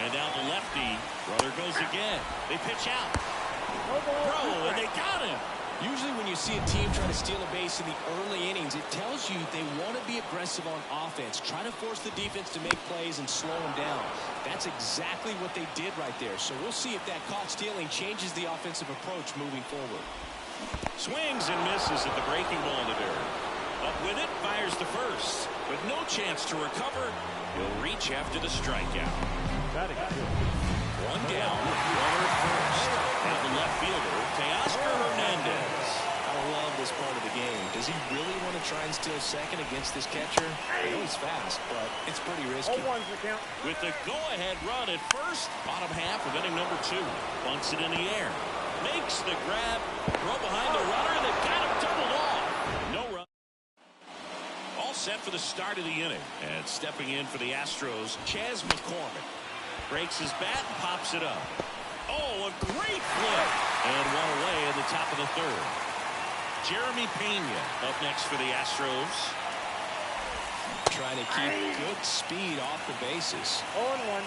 And now the lefty. Runner goes again. They pitch out. Throw, and they got him. Usually when you see a team try to steal a base in the early innings, it tells you they want to be aggressive on offense. Try to force the defense to make plays and slow them down. That's exactly what they did right there. So we'll see if that caught stealing changes the offensive approach moving forward. Swings and misses at the breaking ball to dirt. Up with it, fires to first. But no chance to recover. He'll reach after the strikeout. One down, runner at first. Now the left fielder, Teoscar Hernandez. I love this part of the game. Does he really want to try and steal second against this catcher? I know he's fast, but it's pretty risky. With the go-ahead run at first, bottom half of inning number 2. Bunts it in the air. Makes the grab. Throw behind the runner, and they've got him doubled off. No run. All set for the start of the inning. And stepping in for the Astros, Chas McCormick. Breaks his bat and pops it up. Oh, a great flip. And one away in the top of the 3rd. Jeremy Pena up next for the Astros. Trying to keep good speed off the bases. 0-1.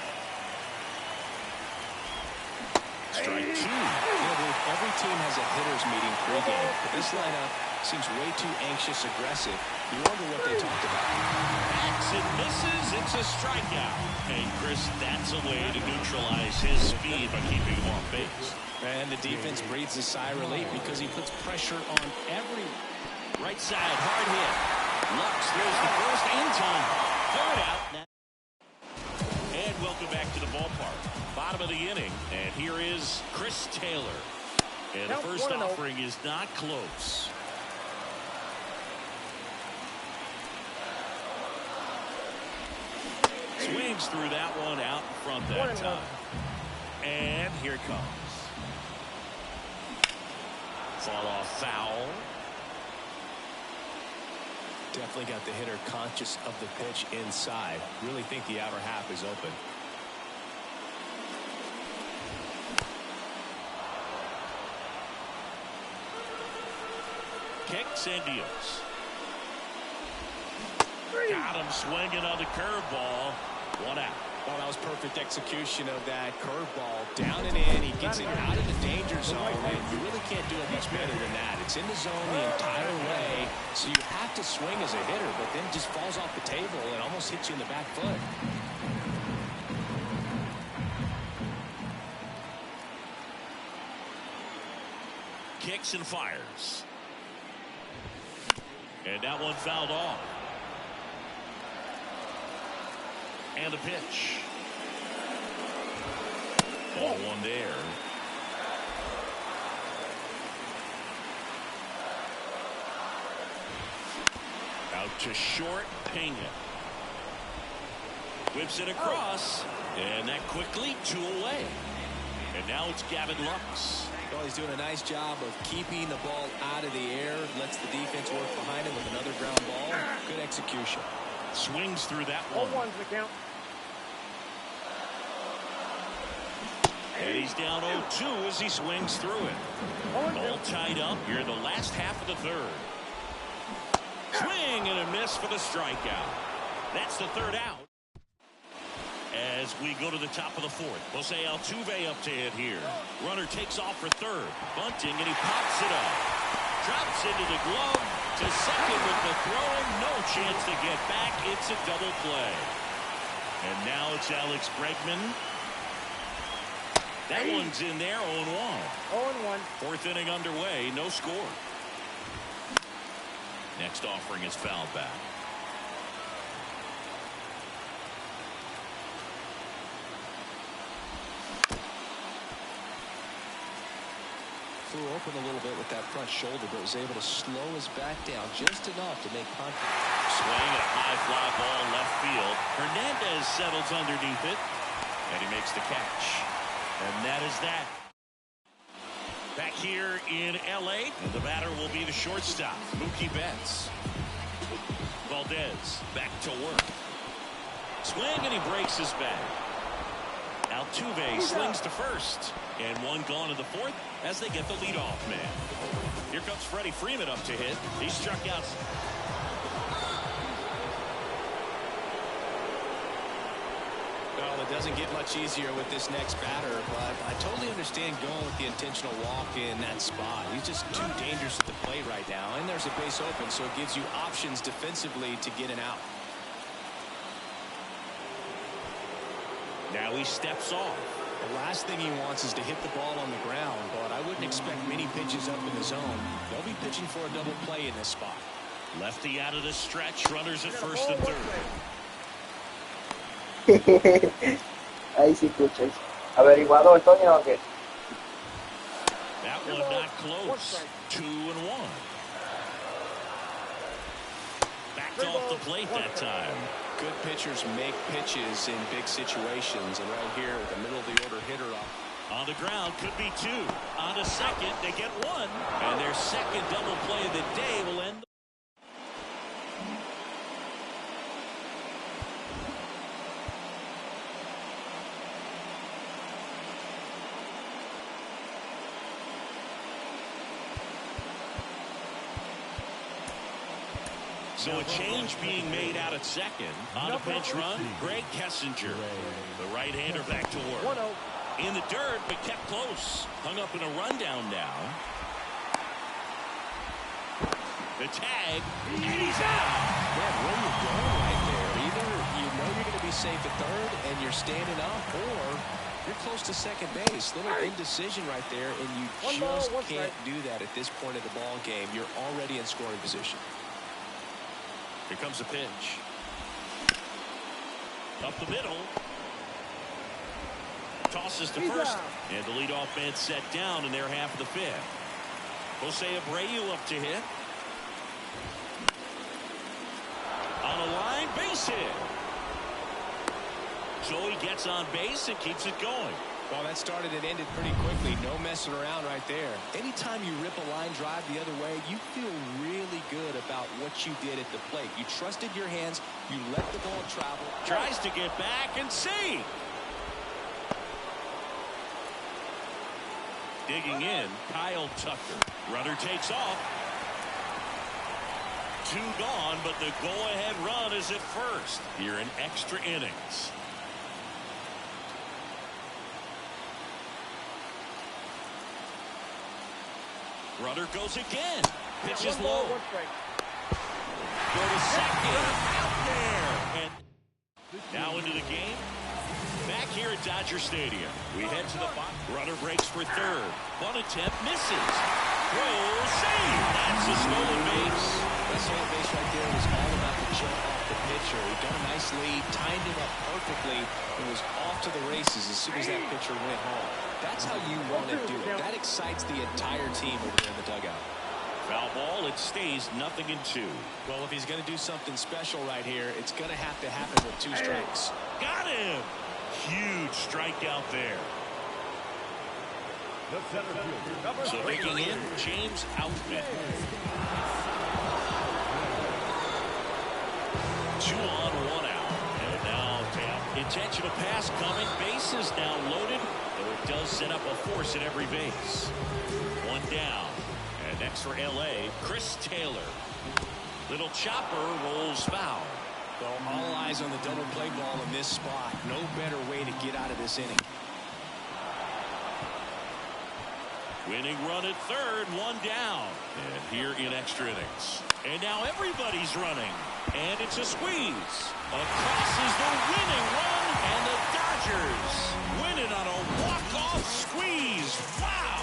Strike 2. Every team has a hitters meeting pregame, but this lineup seems way too anxious, aggressive. You wonder what they talked about. Backs and misses. It's a strikeout. And Chris, that's a way to neutralize his speed by keeping him off base. And the defense breathes a sigh of relief because he puts pressure on every. Right side, hard hit. Lux throws the first in time. 3rd out. And welcome back to the ballpark. Bottom of the inning, and here is Chris Taylor. And the first offering is not close. Swings through that one out in front that time. And here it comes. Fall off foul. Definitely got the hitter conscious of the pitch inside. Really think the outer half is open. Kicks and deals. Got him swinging on the curveball. 1 out. Well, that was perfect execution of that curveball. Down and in. He gets it out of the danger zone. And you really can't do it much better than that. It's in the zone the entire way. So you have to swing as a hitter, but then it just falls off the table and almost hits you in the back foot. Kicks and fires. And that one fouled off. And a pitch. Ball 1 there. Out to short, Pena. Whips it across. And that quickly 2 away. And now it's Gavin Lux. Well, he's doing a nice job of keeping the ball out of the air. Lets the defense work behind him with another ground ball. Good execution. Swings through that one. 0-1's the count. And he's down 0-2 as he swings through it. All tied up here in the last half of the 3rd. Swing and a miss for the strikeout. That's the 3rd out. As we go to the top of the 4th, Jose Altuve up to hit here. Runner takes off for 3rd. Bunting, and he pops it up. Drops into the glove to second with the throw. No chance to get back. It's a double play. And now it's Alex Bregman. That one's in there, 0-1. 0-1. 4th inning underway, no score. Next offering is fouled back. Flew open a little bit with that front shoulder, but was able to slow his back down just enough to make contact. Swing at a high fly ball left field. Hernandez settles underneath it, and he makes the catch. And that is that. Back here in L.A., the batter will be the shortstop, Mookie Betts. Valdez back to work. Swing, and he breaks his back. Altuve slings to first. And one gone in the 4th as they get the leadoff man. Here comes Freddie Freeman up to hit. He struck out. Well, it doesn't get much easier with this next batter, but I totally understand going with the intentional walk in that spot. He's just too dangerous at the plate right now, and there's a base open, so it gives you options defensively to get an out. Now he steps off. The last thing he wants is to hit the ball on the ground, but I wouldn't expect many pitches up in the zone. They'll be pitching for a double play in this spot. Lefty out of the stretch, runners at first and third. Ahí sí escuchas. ¿Averiguado Antonio o qué? That one not close. 2-1. Backed off the plate that time. Good pitchers make pitches in big situations, and right here, the middle of the order hitter up. On the ground, could be 2. On to second, they get 1. And their second double play of the day will end. So a change being made out at second. On a pinch run, Greg Kessinger. The right-hander back to work. In the dirt, but kept close. Hung up in a rundown now. The tag, and he's out. Yeah, where you going right there? Either you know you're going to be safe at third and you're standing up, or you're close to second base. Little indecision right there, and you just can't do that at this point of the ball game. You're already in scoring position. Here comes a pitch. Up the middle. Tosses to first. And the leadoff man set down in their half of the fifth. Jose Abreu up to hit. On a line, base hit. So he gets on base and keeps it going. Well, that started and ended pretty quickly. No messing around right there. Anytime you rip a line drive the other way, you feel really good about what you did at the plate. You trusted your hands. You let the ball travel. Tries to get back and see. Digging in, Kyle Tucker. Runner takes off. 2 gone, but the go-ahead run is at first here in extra innings. Runner goes again. Pitch is low. Go to second. Out there. And now into the game. Back here at Dodger Stadium. We head to the bottom. Runner breaks for third. One attempt misses. Throw, save. That's a stolen base. That stolen base right there was all about the jump off the pitcher. He got a nice lead, timed him up perfectly, and was off to the races as soon as that pitcher went home. That's how you want to do it. That excites the entire team over there in the dugout. Foul ball, it stays 0-2. Well, if he's going to do something special right here, it's going to happen with 2 strikes. Got him! Huge strikeout there. So making in, James Outfit. 2 on, 1 out. And now tap. Intentional pass coming. Base is now loaded, though it does set up a force at every base. 1 down. And next for L.A., Chris Taylor. Little chopper rolls foul. Well, all eyes on the double play ball in this spot. No better way to get out of this inning. Winning run at third, 1 down. And here in extra innings. And now everybody's running. And it's a squeeze. Across is the winning run. And the Dodgers win it on a walk-off squeeze. Wow!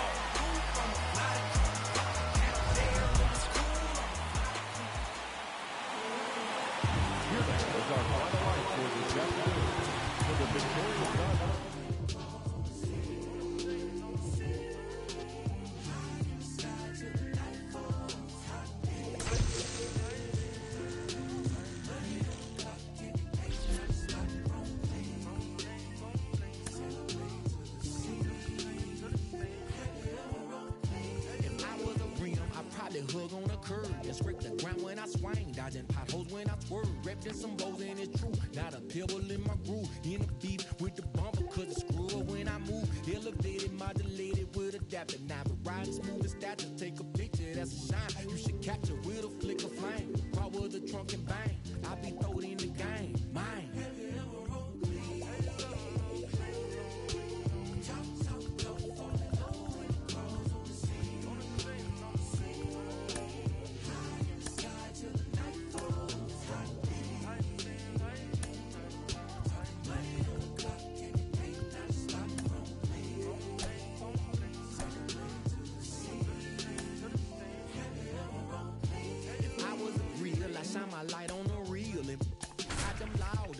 Hug on a curve, and scrape the ground when I swing, dodging potholes when I swerve, wrapped in some bows and it's true, not a pebble in my groove, in the beat with the bumper, cause it's screw up when I move, elevated, modulated with adaptive, now but riding smooth as that, just take a picture, that's a shine, you should capture with a flick of flame, power the trunk and bang, I be throwed in the game, mine.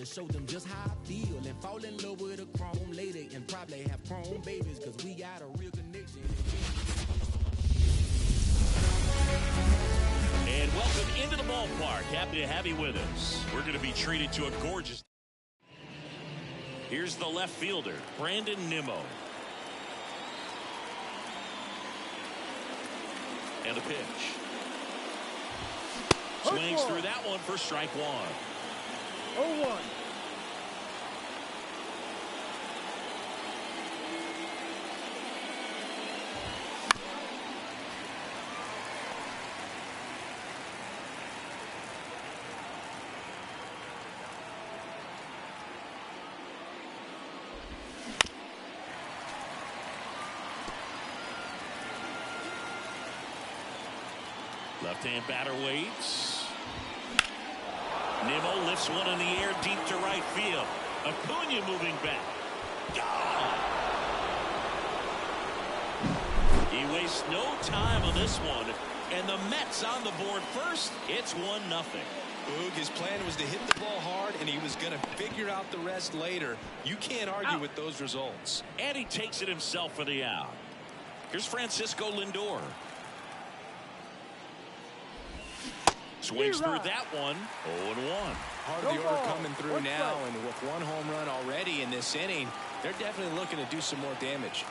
to show them just how I feel and fall in love with a chrome lady and probably have chrome babies, cause we got a real connection. And welcome into the ballpark. Happy to have you with us. We're going to be treated to a gorgeous. Here's the left fielder, Brandon Nimmo. And a pitch. Swings through that one for strike one. 0-1. Left-hand batter waits. Nimmo lifts one in the air deep to right field. Acuna moving back. Gone! He wastes no time on this one. And the Mets on the board first. It's 1-0. Boog, his plan was to hit the ball hard, and he was going to figure out the rest later. You can't argue with those results. And he takes it himself for the out. Here's Francisco Lindor. Swings through that one. 0-1. Part of the order coming through now, and with one home run already in this inning, they're definitely looking to do some more damage.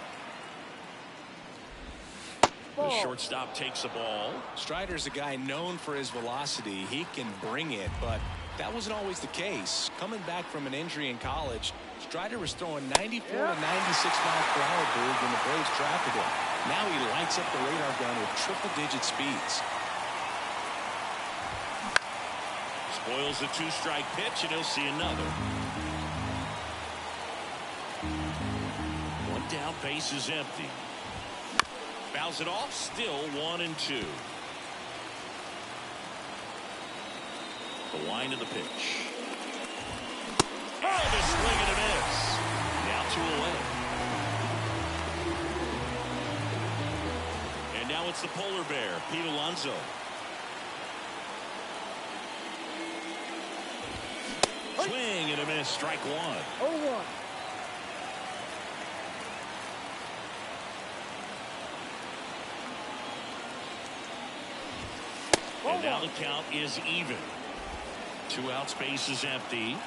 The shortstop takes the ball. Strider's a guy known for his velocity. He can bring it, but that wasn't always the case. Coming back from an injury in college, Strider was throwing 94 to 96 miles per hour, Boog, when the Braves drafted him. Now he lights up the radar gun with triple-digit speeds. Spoils the two-strike pitch, and he'll see another. One down, base is empty. Fouls it off, still 1-2. The line of the pitch. And a swing and a miss. Now 2 away. And now it's the polar bear, Pete Alonso. Swing and a miss, strike one. 0-1. And now the count is even. 2 outs, base is empty.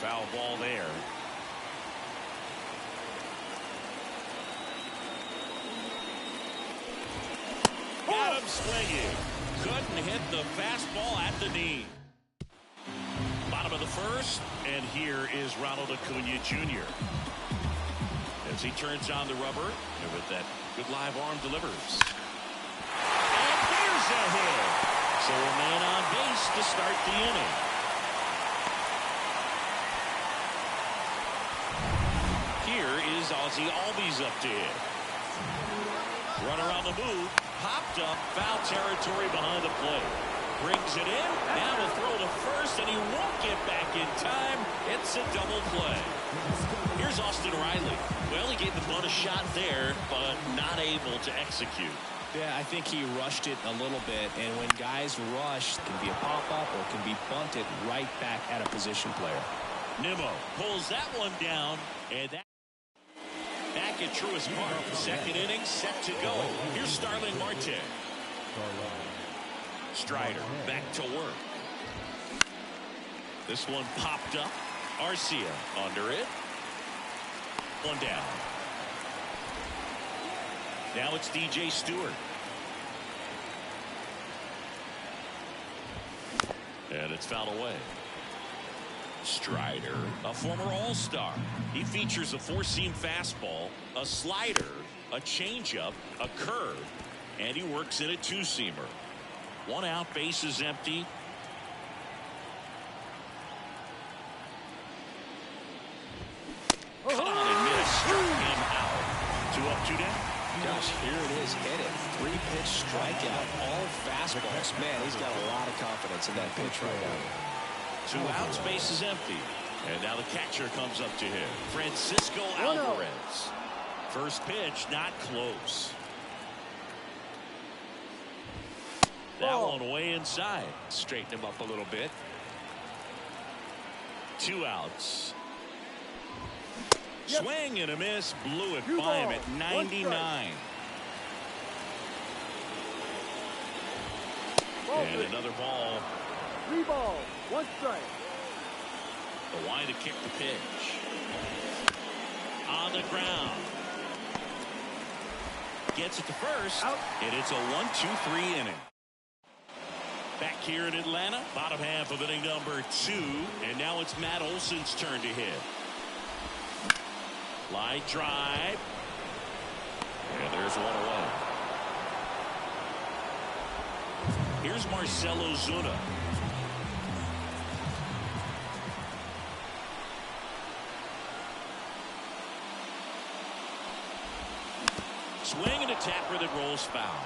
Foul ball there. Got him swinging. Couldn't hit the fastball at the knee. Bottom of the first, and here is Ronald Acuna Jr. As he turns on the rubber, and with that good live arm delivers. And here's a hit. So a man on base to start the inning. Here is Ozzie Albies up to hit. Runner on the move. Popped up, foul territory behind the plate. Brings it in, now will throw to first, and he won't get back in time. It's a double play. Here's Austin Riley. Well, he gave the bunt a shot there, but not able to execute. Yeah, I think he rushed it a little bit, and when guys rush, it can be a pop-up or can be bunted right back at a position player. Nimmo pulls that one down, and that back at Truist Park. Second inning set to go. Here's Starling Marte. Strider back to work. This one popped up. Arcia under it. One down. Now it's DJ Stewart. And it's fouled away. Strider, a former All-Star. He features a four-seam fastball, a slider, a changeup, a curve, and he works in a two-seamer. 1 out, base is empty. Caught and missed, struck him out. 2 up, 2 down. Gosh, here it is, hit it. 3-pitch strikeout, all fastballs. Man, he's got a lot of confidence in that pitch right now. 2 outs, base is empty. And now the catcher comes up to him. Francisco Alvarez. First pitch, not close. That one way inside. Straighten him up a little bit. 2 outs. Swing and a miss. Blew it by him at 99. And another ball. 3 balls, 1 strike. The wide to kick the pitch. On the ground. Gets it to first. Out. And it's a 1-2-3 inning. Back here in Atlanta, bottom half of inning number 2. And now it's Matt Olson's turn to hit. Line drive. And there's one away. Here's Marcell Ozuna. Swing and a tapper that rolls foul.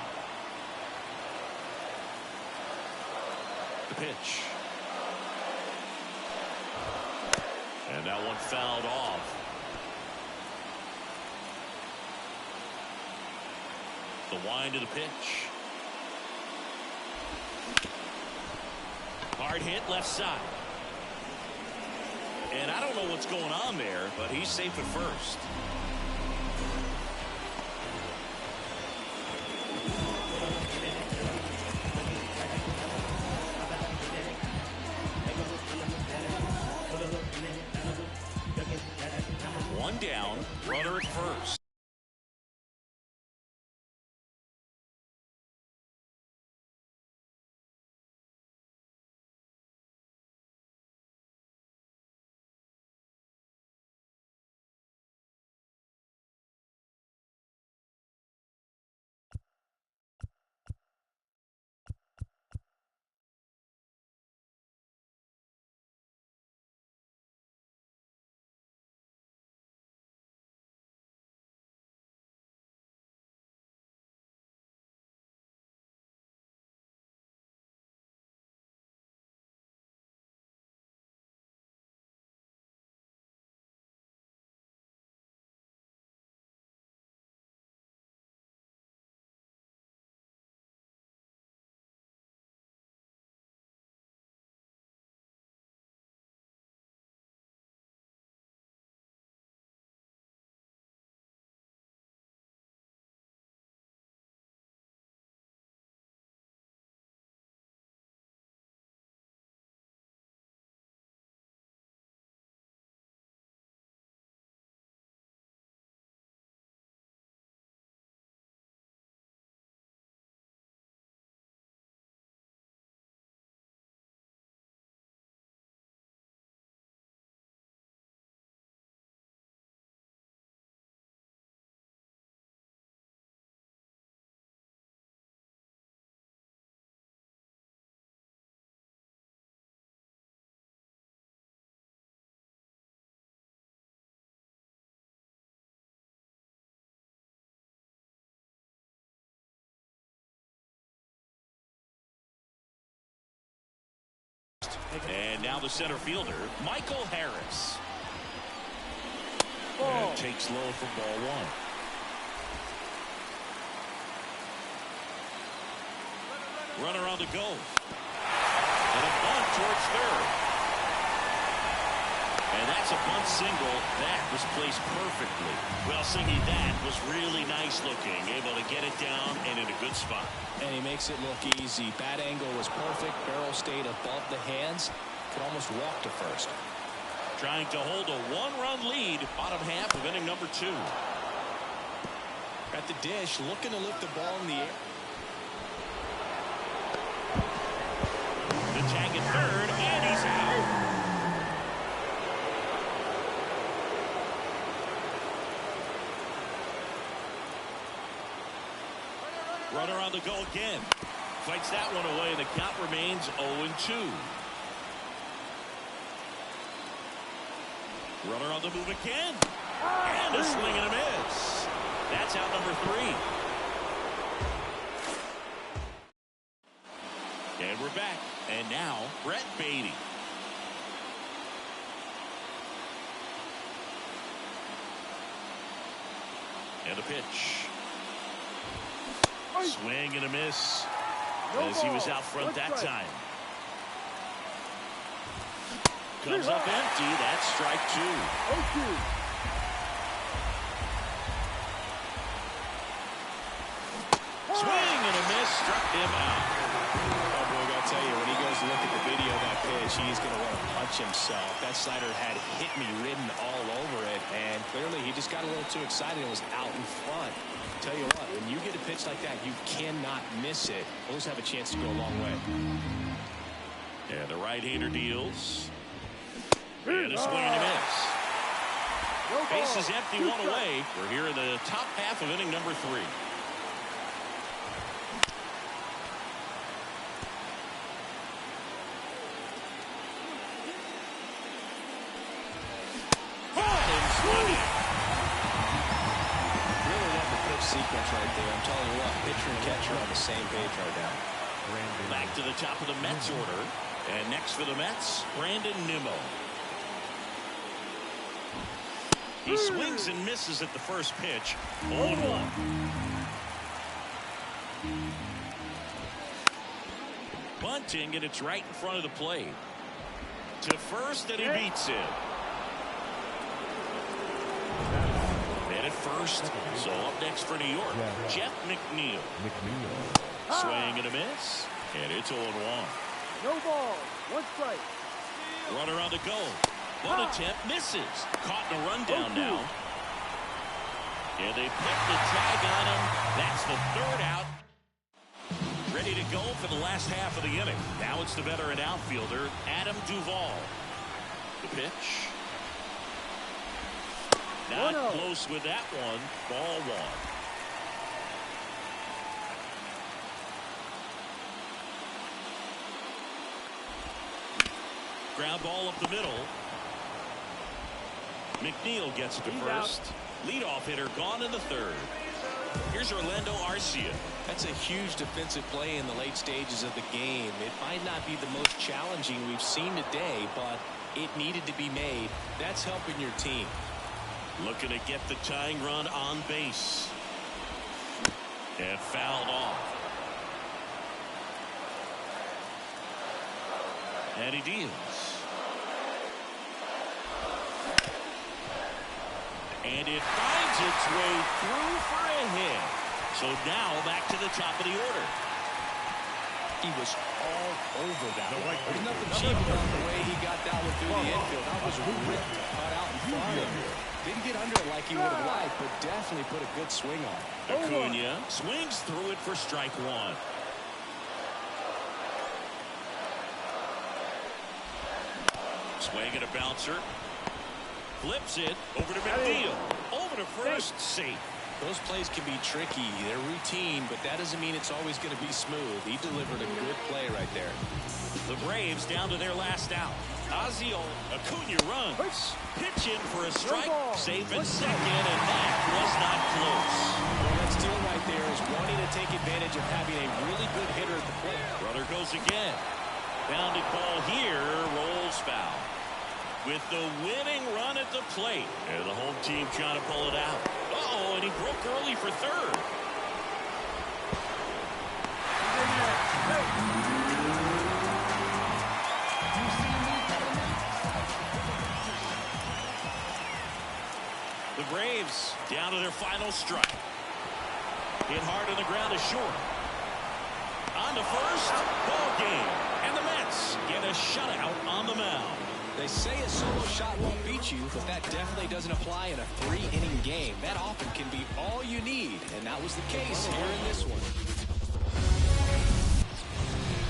The pitch. And that one fouled off. The wind of the pitch. Hard hit left side. And I don't know what's going on there, but he's safe at first. One down, runner at first. And now the center fielder, Michael Harris. And takes low for ball 1. Runner on the go. And a bunt towards third. And that's a bunt single. That was placed perfectly. Well, Singy, that was really nice looking. Able to get it down and in a good spot. And he makes it look easy. Bat angle was perfect. Barrel stayed above the hands. Could almost walk to first. Trying to hold a 1-run lead. Bottom half of inning number 2. At the dish, looking to lift the ball in the air. The tag at third, and he's out. Runner on the go again. Fights that one away. The count remains 0-2. Runner on the move again. And a swing and a miss. That's out number 3. And we're back. And now, Brett Beatty. And a pitch. Swing and a miss. as he was out front that time. Comes up empty. That's strike 2. 0-2. Swing and a miss. Struck him out. Oh, boy, I got to tell you, when he goes to look at the video of that pitch, he's going to want to punch himself. That slider had hit me written all over it, and clearly he just got a little too excited and was out in front. Tell you what, when you get a pitch like that, you cannot miss it. Those have a chance to go a long way. And the right-hander deals. And a swing and a miss. Base is empty, 1 away. We're here in the top half of inning number 3. Sequence right there. I'm telling you what, pitcher and catcher on the same page right now. Back to the top of the Mets order. And next for the Mets, Brandon Nimmo. He swings and misses at the first pitch. 0-1. Bunting, and it's right in front of the plate. To first, and he beats it. At first, so up next for New York, Jeff McNeil. Swing and a miss, and it's 0-1. No ball. 1 strike. Runner on the go. One attempt misses. Caught in a rundown now. And they put the tag on him. That's the 3rd out. Ready to go for the last half of the inning. Now it's the veteran outfielder, Adam Duvall. The pitch. Not close with that one. Ball 1. Ground ball up the middle. McNeil gets it to first. Leadoff hitter gone in the 3rd. Here's Orlando Arcia. That's a huge defensive play in the late stages of the game. It might not be the most challenging we've seen today, but it needed to be made. That's helping your team. Looking to get the tying run on base. And fouled off. And he deals. And it finds its way through for a hit. So now back to the top of the order. He was all over that one. There's nothing cheap about the way he got that one through the infield. That was ripped, cut out in front of him. Didn't get under it like he would have liked, but definitely put a good swing on it. Acuna swings through it for strike 1. Swing and a bouncer. Flips it over to McNeil. Over to first, safe. Those plays can be tricky. They're routine, but that doesn't mean it's always going to be smooth. He delivered a good play right there. The Braves down to their last out. Ozzie Acuna runs. Pitch in for a strike. Safe at second, and that was not close. Well, that steal right there is wanting to take advantage of having a really good hitter at the plate. Runner goes again. Bounded ball here, rolls foul. With the winning run at the plate. And the home team trying to pull it out. Uh-oh, and he broke early for 3rd. The Braves down to their final strike. Hit hard on the ground is short. On to first, ball game. And the Mets get a shutout on the mound. They say a solo shot won't beat you, but that definitely doesn't apply in a 3-inning game. That often can be all you need, and that was the case here in this one.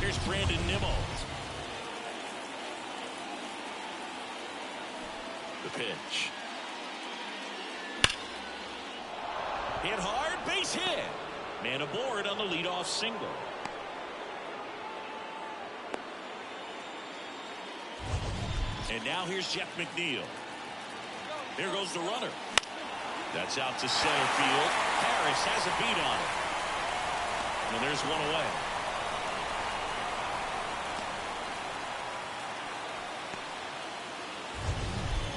Here's Brandon Nimmo. The pitch. Hit hard, base hit. Man aboard on the leadoff single. And now here's Jeff McNeil. Here goes the runner. That's out to center field. Harris has a beat on it. And there's one away.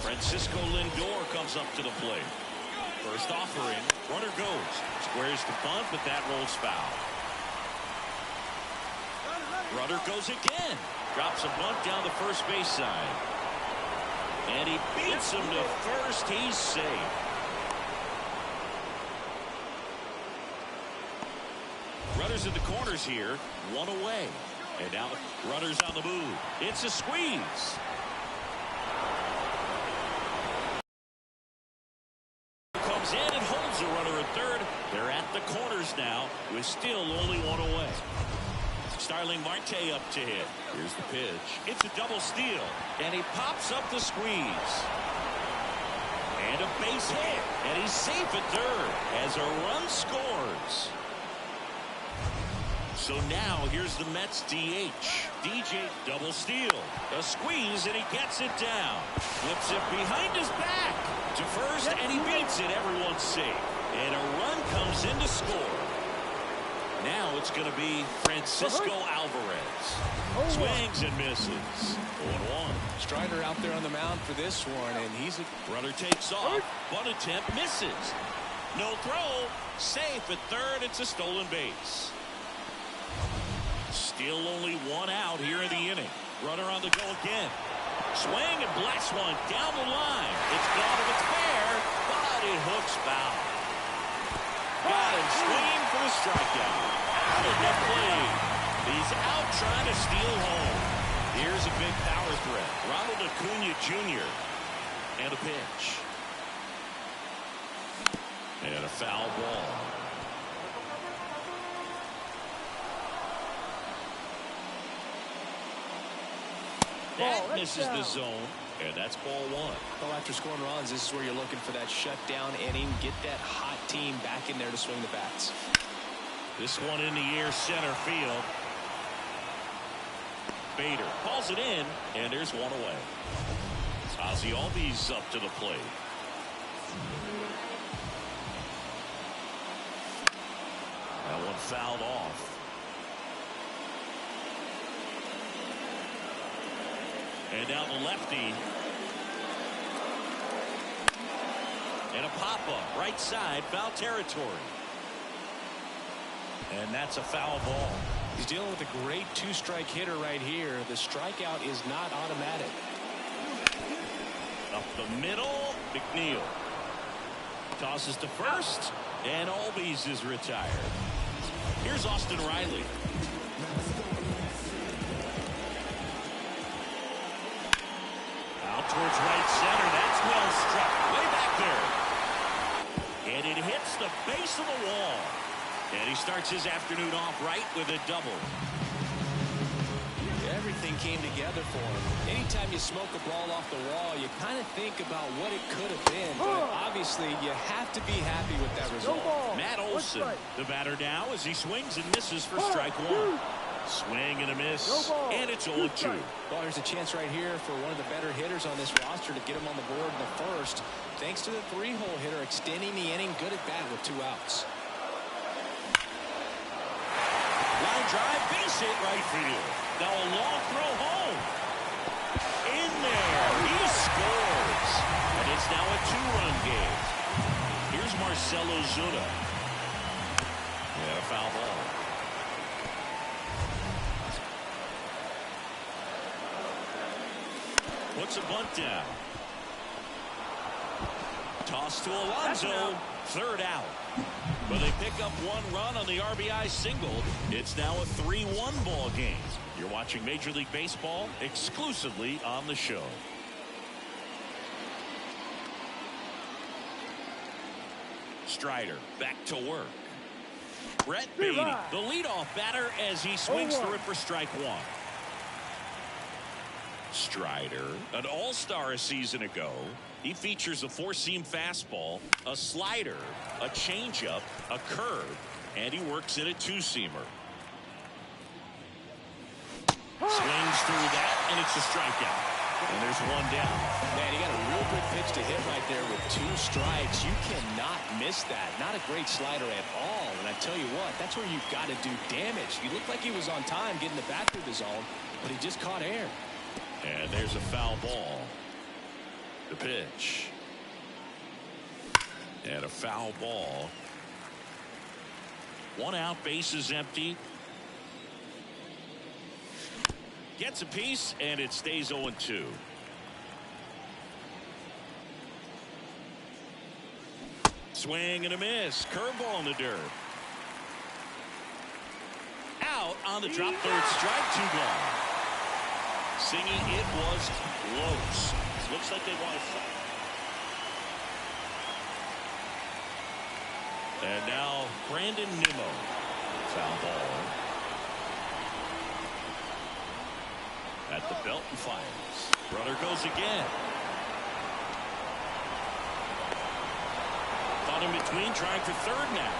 Francisco Lindor comes up to the plate. First offering. Runner goes. Squares the bunt, but that rolls foul. Runner goes again. Drops a bunt down the first base side. And he beats him to first. He's safe. Runners in the corners here. One away. And now the runners on the move. It's a squeeze. Comes in and holds the runner at third. They're at the corners now with still only one away. Starling Marte up to hit. Here's the pitch. It's a double steal. And he pops up the squeeze. And a base hit. And he's safe at third as a run scores. So now here's the Mets DH. DJ double steal. A squeeze and he gets it down. Flips it behind his back to first and he beats it. Everyone's safe. And a run comes in to score. Now it's going to be Francisco Alvarez. Swings and misses. 0-1. Strider out there on the mound for this one, and he's a runner takes off. Bunt attempt misses. No throw. Safe at third. It's a stolen base. Still only one out here in the inning. Runner on the go again. Swing and blasts one down the line. It's gone if it's fair, but it hooks foul. Got him swinging for the strikeout. Out of the plate. He's out trying to steal home. Here's a big power threat. Ronald Acuna Jr. And a pitch. And a foul ball. That misses the zone, and that's ball one. Well, after scoring runs, this is where you're looking for that shutdown inning. Get that hot team back in there to swing the bats. This one in the air center field. Bader calls it in, and there's one away. Ozzie Albies up to the plate. That one fouled off. And now the lefty. And a pop-up right side, foul territory. And that's a foul ball. He's dealing with a great two-strike hitter right here. The strikeout is not automatic. Up the middle, McNeil. Tosses to first, and Albies is retired. Here's Austin Riley. Out towards right center. That's well struck. Way back there. And it hits the base of the wall. And he starts his afternoon off right with a double. Everything came together for him. Anytime you smoke a ball off the wall, you kind of think about what it could have been. But obviously, you have to be happy with that result. Matt Olson, the batter now, as he swings and misses for strike one. Swing and a miss, and it's 0-2. Well, there's a chance right here for one of the better hitters on this roster to get him on the board in the first. Thanks to the three-hole hitter extending the inning, good at bat with 2 outs. Line drive, base hit right field. Now a long throw home. In there, he scores. And it's now a 2-run game. Here's Marcell Ozuna. And a foul ball. Puts a bunt down. Toss to Alonso. Third out. But they pick up 1 run on the RBI single. It's now a 3-1 ball game. You're watching Major League Baseball exclusively on the show. Strider back to work. Brett Beatty, the leadoff batter, as he swings through it for strike 1. Strider, an all-star a season ago. He features a 4-seam fastball, a slider, a changeup, a curve, and he works in a 2-seamer. Swings through that, and it's a strikeout. And there's 1 down. Man, he got a real good pitch to hit right there with 2 strikes. You cannot miss that. Not a great slider at all. And I tell you what, that's where you've got to do damage. He looked like he was on time getting the bat through the zone, but he just caught air. And there's a foul ball. The pitch. And a foul ball. 1 out, bases empty. Gets a piece, and it stays 0-2. Swing and a miss. Curveball in the dirt. Out on the drop, third strike, 2 gone. Singy, it was close. Looks like they want to. And now Brandon Nimmo. Foul ball. At the belt and fires. Runner goes again. Caught in between, trying for third now.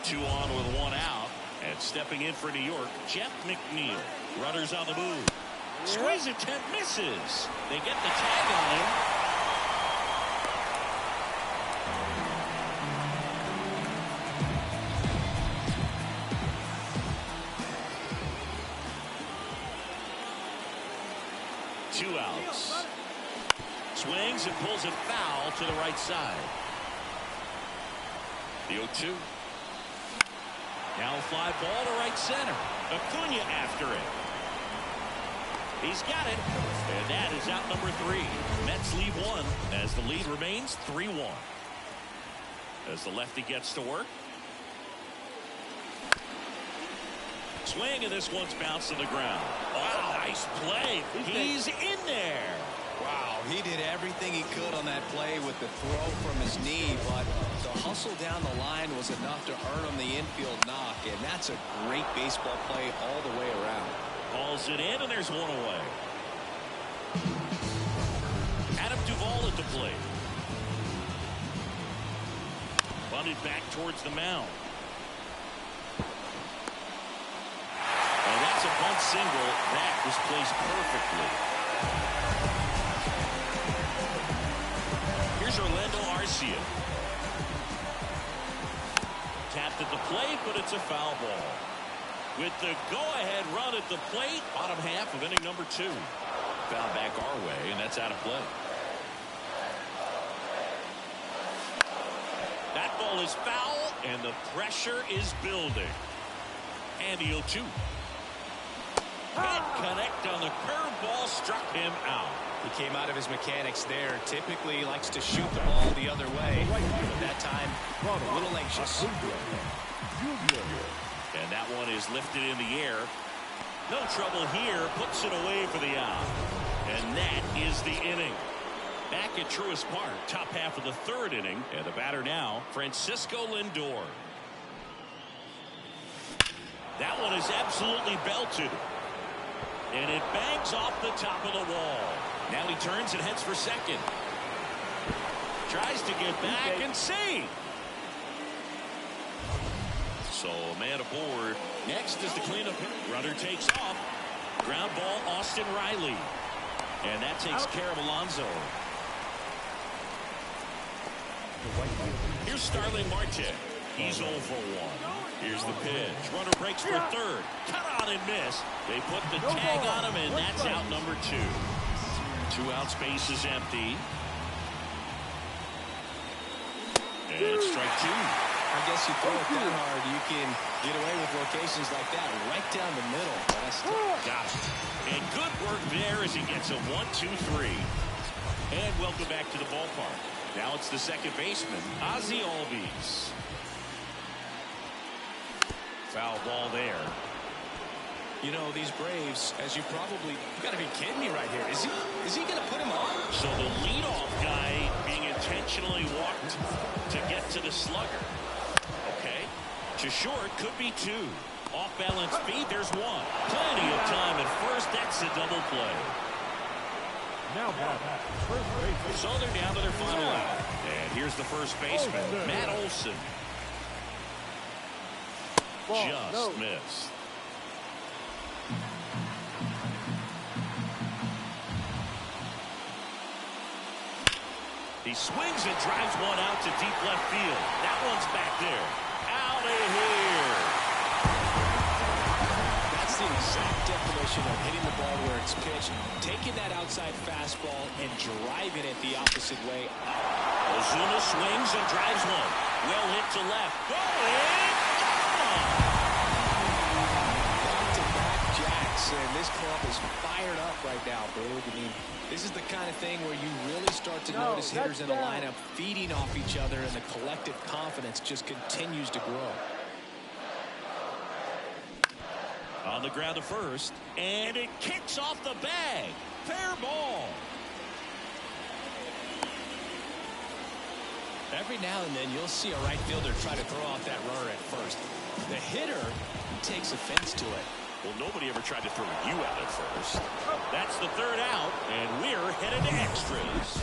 Two on with 1 out. And stepping in for New York, Jeff McNeil. Runners on the move. Squeeze attempt misses. They get the tag on him. Two outs. Swings and pulls it foul to the right side. The 0-2. Now a fly ball to right center. Acuna after it. He's got it. And that is out number 3. Mets lead 1 as the lead remains 3-1. As the lefty gets to work. Swing, and this one's bounced to the ground. Wow, nice play. He's in there. Wow, he did everything he could on that play with the throw from his knee, but the hustle down the line was enough to earn him the infield knock, and that's a great baseball play all the way around. Hauls it in, and there's 1 away. Adam Duvall at the plate. Bunted back towards the mound. And that's a bunt single. That was placed perfectly. Here's Orlando Arcia. Tapped at the plate, but it's a foul ball. With the go-ahead run at the plate, bottom half of inning number 2. Foul back our way, and that's out of play. That ball is foul, and the pressure is building. And the 0-2. Can't connect on the curveball, struck him out. He came out of his mechanics there. Typically, he likes to shoot the ball the other way. But that time, a little anxious. And that one is lifted in the air. No trouble here. Puts it away for the out. And that is the inning. Back at Truist Park, top half of the 3rd inning. And the batter now, Francisco Lindor. That one is absolutely belted. And it bangs off the top of the wall. Now he turns and heads for second. Tries to get back and save. So a man aboard. Next is the cleanup. Runner takes off. Ground ball, Austin Riley. And that takes care of Alonso. Here's Starling Marte. He's 0 for 1. Here's the pitch. Runner breaks for third. Cut on and miss. They put the tag on him, and that's out number 2. 2 out, space is empty. And strike 2. I guess you throw it that hard, you can get away with locations like that right down the middle. Got it. And good work there as he gets a 1-2-3. And welcome back to the ballpark. Now it's the second baseman, Ozzie Albies. Foul ball there. You know, these Braves, as you got to be kidding me right here. Is he going to put him on? So the leadoff guy being intentionally walked to get to the slugger. Okay. To short, could be 2. Off balance feet, there's 1. Plenty of time at first. That's a double play. Now first base. So they're down to their final out. And here's the first baseman, Matt Olson. Just missed. He swings and drives one out to deep left field. That one's back there. Out of here. That's the exact definition of hitting the ball where it's pitched, taking that outside fastball and driving it the opposite way. Ozuna swings and drives one. Well hit to left. Going! Back-to-back jacks, and this club is fired up right now, Boog. I mean, this is the kind of thing where you really start to notice hitters in a lineup feeding off each other, and the collective confidence just continues to grow. On the ground to first, and it kicks off the bag. Fair ball. Every now and then you'll see a right fielder try to throw out that runner at first. The hitter takes offense to it. Well, nobody ever tried to throw you out at first. That's the third out, and we're headed to extras.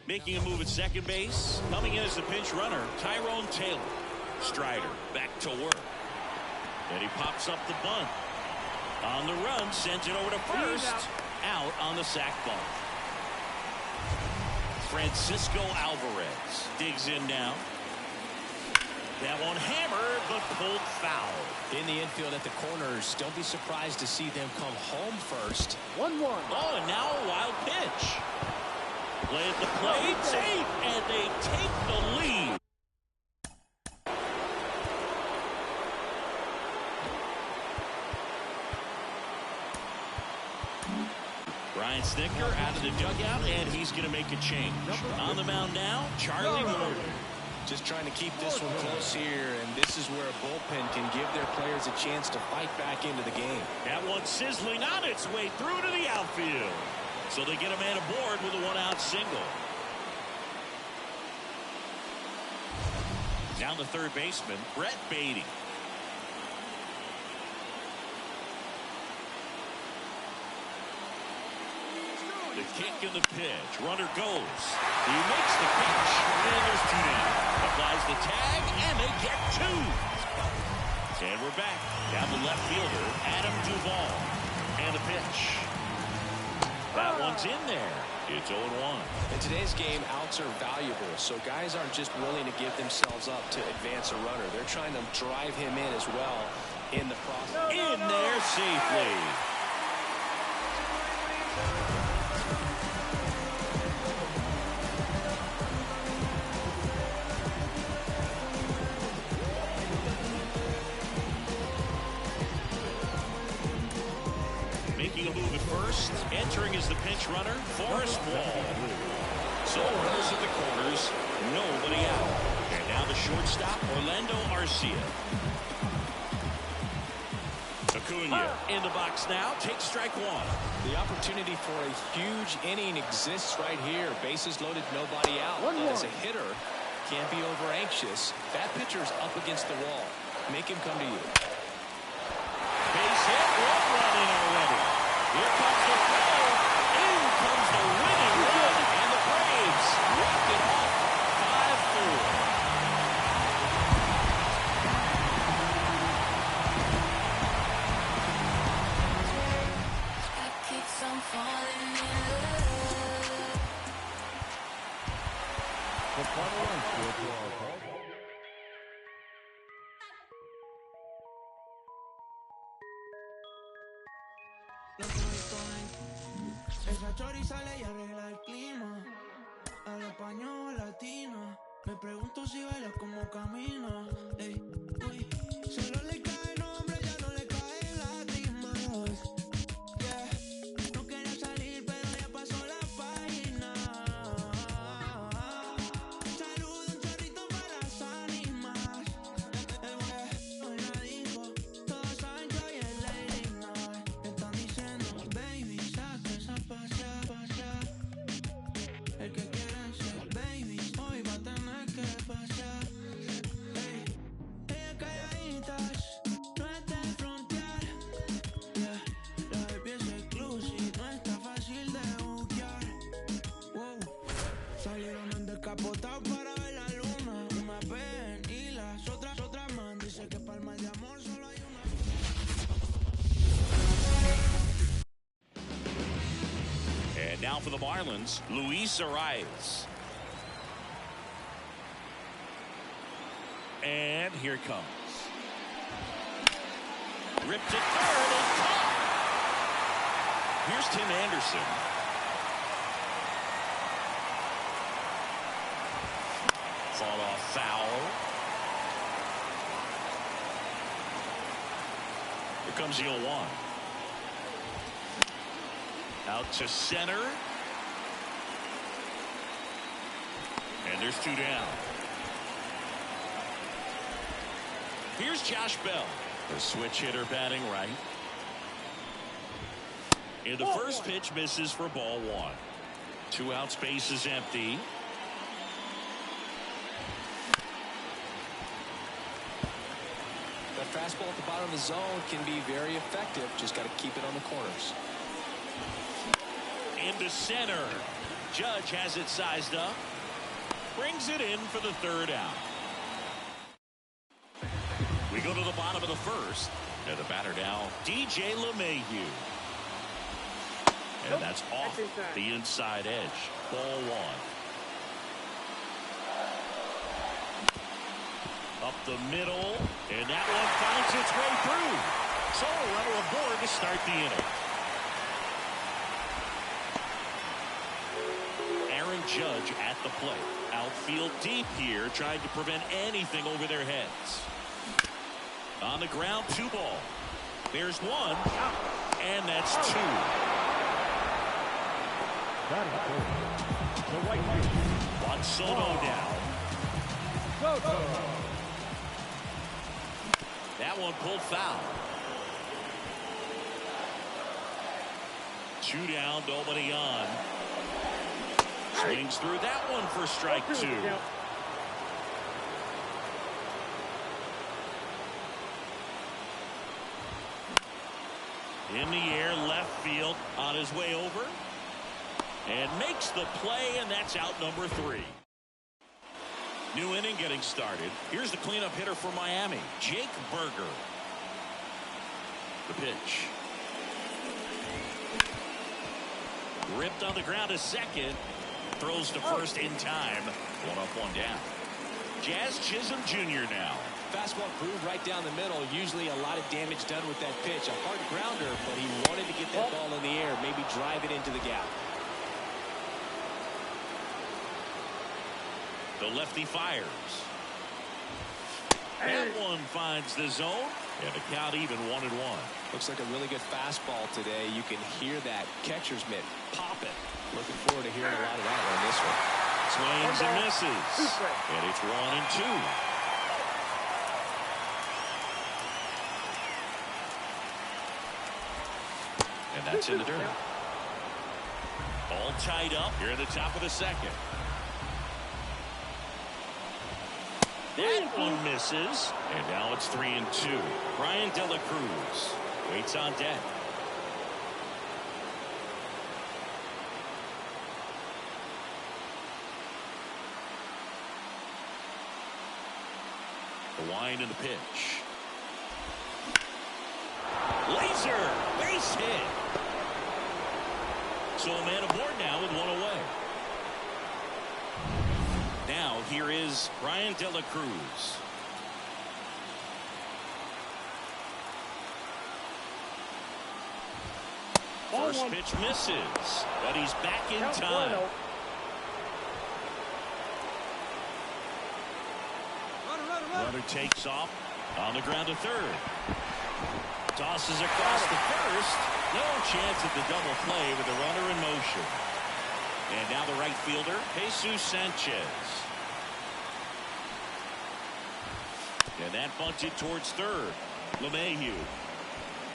Making a move at second base. Coming in as the pinch runner, Tyrone Taylor. Strider back to work. And he pops up the bunt. On the run, sends it over to first. Out on the sac bunt. Francisco Alvarez digs in now. That one hammered, but pulled foul. In the infield at the corners, don't be surprised to see them come home first. 1-1. Oh, and now a wild pitch. Play at the plate, safe, and they take the lead. Brian Snicker out of the dugout, and he's going to make a change. On the mound now, Charlie Morton. Just trying to keep this one close here, and this is where a bullpen can give their players a chance to fight back into the game. That one sizzling on its way through to the outfield. So they get a man aboard with a one-out single. Down the third baseman, Brett Beatty. The kick and the pitch. Runner goes. He makes the catch, and there's two down. Applies the tag, and they get two. And we're back. Down the left fielder, Adam Duvall. And the pitch. That one's in there. It's 0-1. In today's game, outs are valuable, so guys aren't just willing to give themselves up to advance a runner. They're trying to drive him in as well in the process. In there safely. Making a move at first. Entering as the pinch runner, Forrest Wall. So runners at the corners, nobody out. And now the shortstop, Orlando Arcia. Acuna in the box now. Takes strike one. The opportunity for a huge inning exists right here. Bases loaded, nobody out. As a hitter, can't be over anxious. That pitcher's up against the wall. Make him come to you. Base hit, one run in already. Here comes the throw. In comes the winning run, and the Braves walk it off 5-4. I keep on falling in love. The final run scored for our call. Esa chori sale y arregla el clima. Habla español latino. Me pregunto si baila como camina. Ey, uy, solo le cae nombre, ya no le cae lágrimas. Yeah, no quería salir, pero ya pasó la página. Saludo un chorrito para las ánimas. Hoy la dijo, todos saben que hoy es Lady Night. Están diciendo, baby, saca esa pasa. El que quiere ser baby, hoy va a for the Marlins, Luis Arias. And here it comes. Ripped to third and caught. Here's Tim Anderson. Fall off foul. Here comes the 0-1. Out to center. And there's 2 down. Here's Josh Bell. The switch hitter batting right. And the first pitch misses for ball 1. 2 outs, base is empty. That fastball at the bottom of the zone can be very effective. Just got to keep it on the corners. Into center. Judge has it sized up. Brings it in for the 3rd out. We go to the bottom of the 1st. And the batter now, DJ LeMahieu. And that's off the inside edge. Ball 1. Up the middle. And that one finds its way through. So a runner aboard to start the inning. Aaron Judge at the plate. Outfield deep here, trying to prevent anything over their heads. On the ground, 2 ball. There's 1. And that's 2. Juan Soto down. That one pulled foul. 2 down, nobody on. Swings through that one for strike 2. In the air, left field, on his way over. And makes the play, and that's out number 3. New inning getting started. Here's the cleanup hitter for Miami, Jake Berger. The pitch. Ripped on the ground to second. Throws to first in time. 1 up, 1 down. Jazz Chisholm Jr. now. Fastball groove right down the middle. Usually a lot of damage done with that pitch. A hard grounder, but he wanted to get that ball in the air, maybe drive it into the gap. The lefty fires. That one finds the zone, and the count even 1-1. Looks like a really good fastball today. You can hear that catcher's mitt popping. Looking forward to hearing a lot of that on this one. Swings and misses. And it's 1 and 2. And that's in the dirt. All tied up here at the top of the 2nd. That one misses. And now it's 3 and 2. Brian De La Cruz waits on deck. The wind and the pitch. Laser base hit. So a man aboard now with 1 away. Now here is Brian De La Cruz. First pitch misses, but he's back in time. Runner takes off on the ground to 3rd. Tosses across the 1st. No chance at the double play with the runner in motion. And now the right fielder, Jesus Sanchez. And that bunted towards 3rd. LeMahieu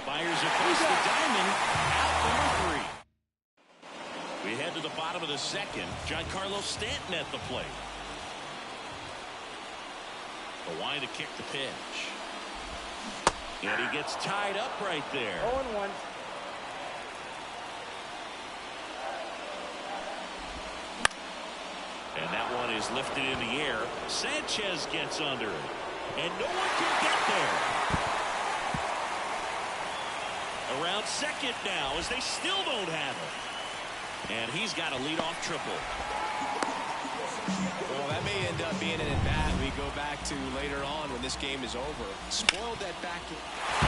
fires across the diamond. Out number 3. We head to the bottom of the 2nd. Giancarlo Stanton at the plate. The wind to kick the pitch. And he gets tied up right there. 0-1. And that one is lifted in the air. Sanchez gets under it. And no one can get there. Around 2nd now as they still don't have it. And he's got a leadoff triple. Well, that may end up being an at-bat we go back to later on when this game is over. Spoiled that back. A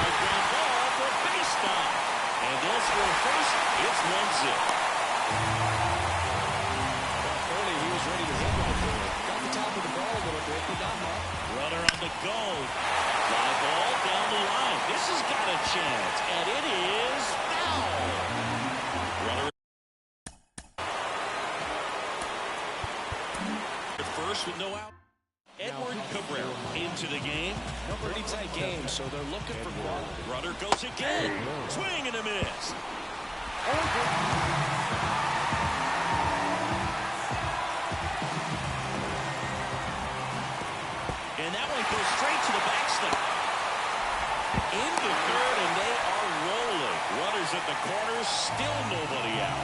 ground ball for base stop. And they'll score first. It's 1-0. Early, he was ready to hit right there. Got the top of the ball a little bit, but not much. Runner on the go. Fly ball down the line. This has got a chance. And it is foul. Runner at first with no out. Edward Cabrera into the game. Pretty tight game, so they're looking for quality. Runner goes again. Swing and a miss. And that one goes straight to the backstop. Into third, and they are rolling. Runners at the corners, still nobody out.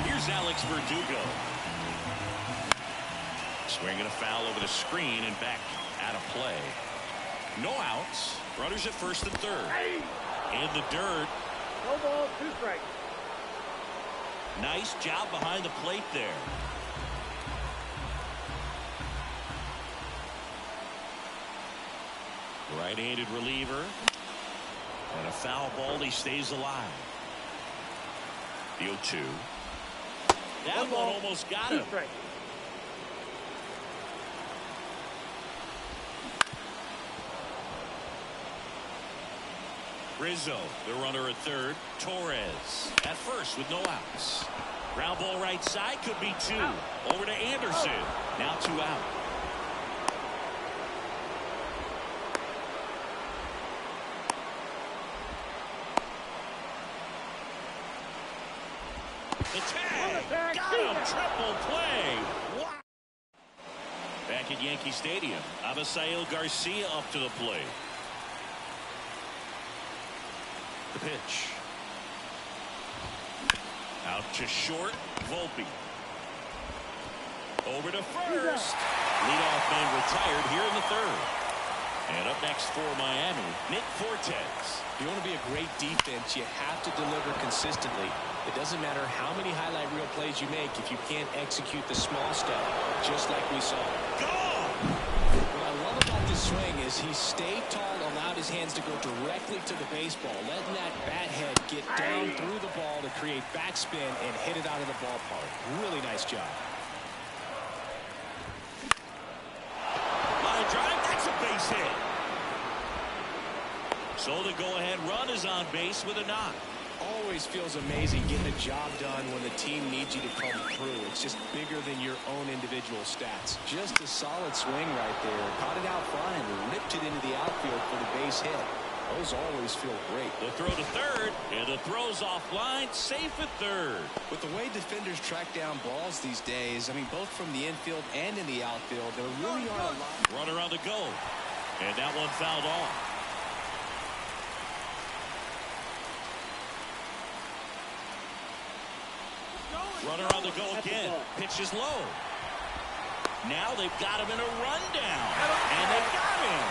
Here's Alex Verdugo. Swinging a foul over the screen and back out of play. No outs. Runners at first and third. In the dirt. No ball, 2 strikes. Nice job behind the plate there. Right-handed reliever. And a foul ball. He stays alive. The 0-2. That one almost got him. Rizzo, the runner at third. Torres at first with no outs. Ground ball right side, could be 2. Over to Anderson. Now 2 out. The tag. Got him. Triple play. Wow. Back at Yankee Stadium. Abisail Garcia up to the plate. The pitch. Out to short. Volpe. Over to first. Leadoff man retired here in the third. And up next for Miami, Nick Fortes. If you want to be a great defense, you have to deliver consistently. It doesn't matter how many highlight reel plays you make if you can't execute the small stuff, just like we saw. What I love about this swing is he stayed tall, allowed his hands to go directly to the baseball, letting that bat head get down through the ball to create backspin and hit it out of the ballpark. Really nice job. Line drive, that's a base hit. So the go-ahead run is on base with a knock. Always feels amazing getting a job done when the team needs you to come through. It's just bigger than your own individual stats. Just a solid swing right there. Caught it out front and ripped it into the outfield for the base hit. Those always feel great. The throw to third, and the throw's offline, safe at third. With the way defenders track down balls these days, I mean, both from the infield and in the outfield, there really aren't a lot. Runner on the go, and that one fouled off. Runner on the go again. Pitch is low. Now they've got him in a rundown. And they got him.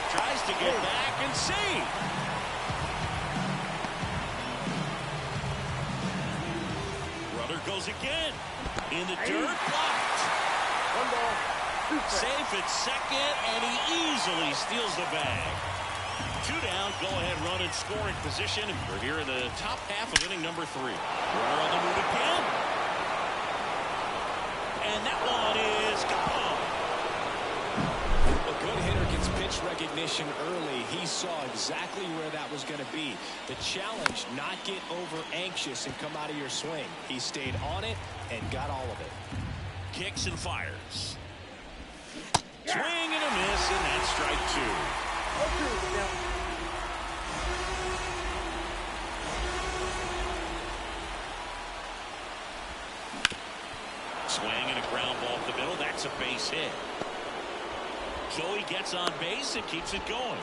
Tries to get back and save. Runner goes again. In the dirt, blocked. Safe at second, and he easily steals the bag. 2 down, go-ahead run in scoring position. We're here in the top half of inning number 3. Runner on the move again. And that one is gone. A good hitter gets pitch recognition early. He saw exactly where that was going to be. The challenge, not get over anxious and come out of your swing. He stayed on it and got all of it. Kicks and fires. Swing and a miss, and that's strike 2. Swing and a ground ball up the middle. That's a base hit. So he gets on base and keeps it going.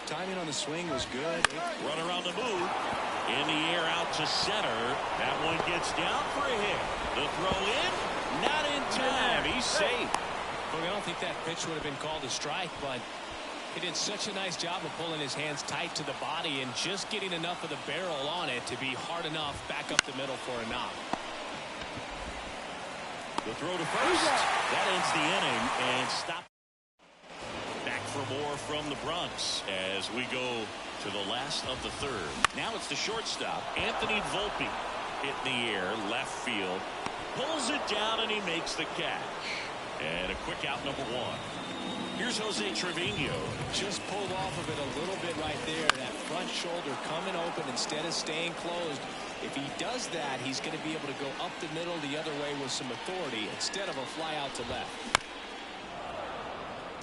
Timing on the swing was good. Runner on the move. In the air out to center. That one gets down for a hit. The throw in. Not in time. He's safe. Look, I don't think that pitch would have been called a strike, but He did such a nice job of pulling his hands tight to the body and just getting enough of the barrel on it to be hard enough back up the middle for a knock. The throw to first. That ends the inning and stop. Back for more from the Bronx as we go to the last of the third. Now it's the shortstop, Anthony Volpe. Hit in the air, left field. Pulls it down and he makes the catch. And a quick out, number one. Here's Jose Trevino. Just pulled off of it a little bit right there. That front shoulder coming open instead of staying closed. If he does that, he's going to be able to go up the middle the other way with some authority instead of a fly out to left.